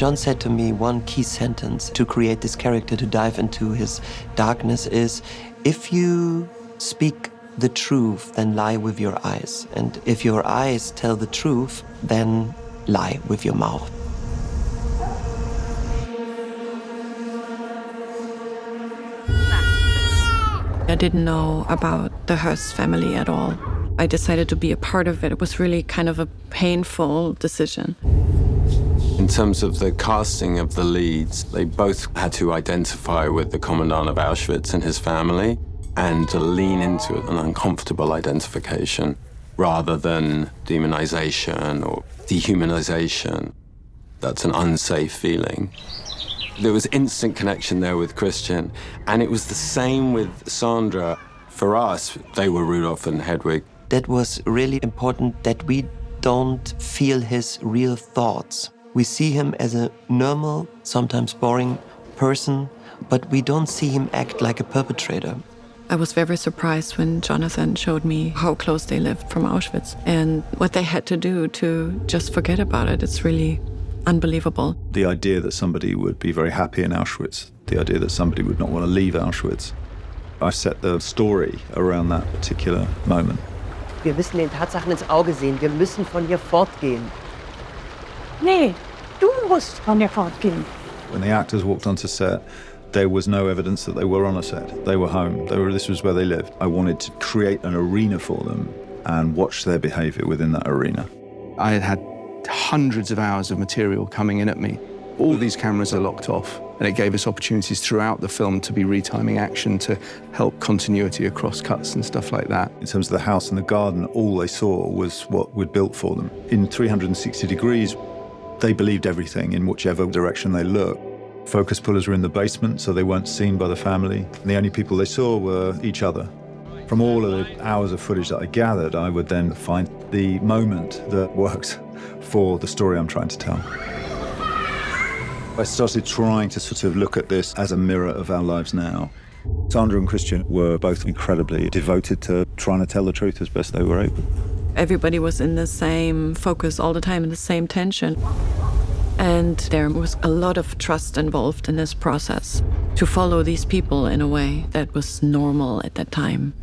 John said to me one key sentence to create this character, to dive into his darkness, is, if you speak the truth, then lie with your eyes. And if your eyes tell the truth, then lie with your mouth. I didn't know about the Hearst family at all. I decided to be a part of it. It was really kind of a painful decision. In terms of the casting of the leads, they both had to identify with the commandant of Auschwitz and his family and to lean into an uncomfortable identification rather than demonization or dehumanization. That's an unsafe feeling. There was instant connection there with Christian, and it was the same with Sandra. For us, they were Rudolph and Hedwig. That was really important, that we don't feel his real thoughts. We see him as a normal, sometimes boring person, but we don't see him act like a perpetrator. I was very surprised when Jonathan showed me how close they lived from Auschwitz and what they had to do to just forget about it. It's really unbelievable. The idea that somebody would be very happy in Auschwitz, the idea that somebody would not want to leave Auschwitz. I set the story around that particular moment. Wir müssen den Tatsachen ins Auge sehen. Wir müssen von hier fortgehen. Nee, du musst von hier fortgehen. When the actors walked onto set, there was no evidence that they were on a set. They were home. This was where they lived. I wanted to create an arena for them and watch their behavior within that arena. I had hundreds of hours of material coming in at me. All these cameras are locked off, and it gave us opportunities throughout the film to be retiming action to help continuity across cuts and stuff like that. In terms of the house and the garden, all they saw was what we'd built for them. In 360 degrees, they believed everything in whichever direction they looked. Focus pullers were in the basement, so they weren't seen by the family. And the only people they saw were each other. From all of the hours of footage that I gathered, I would then find the moment that worked for the story I'm trying to tell. I started trying to sort of look at this as a mirror of our lives now. Sandra and Christian were both incredibly devoted to trying to tell the truth as best they were able. Everybody was in the same focus all the time, in the same tension. And there was a lot of trust involved in this process to follow these people in a way that was normal at that time.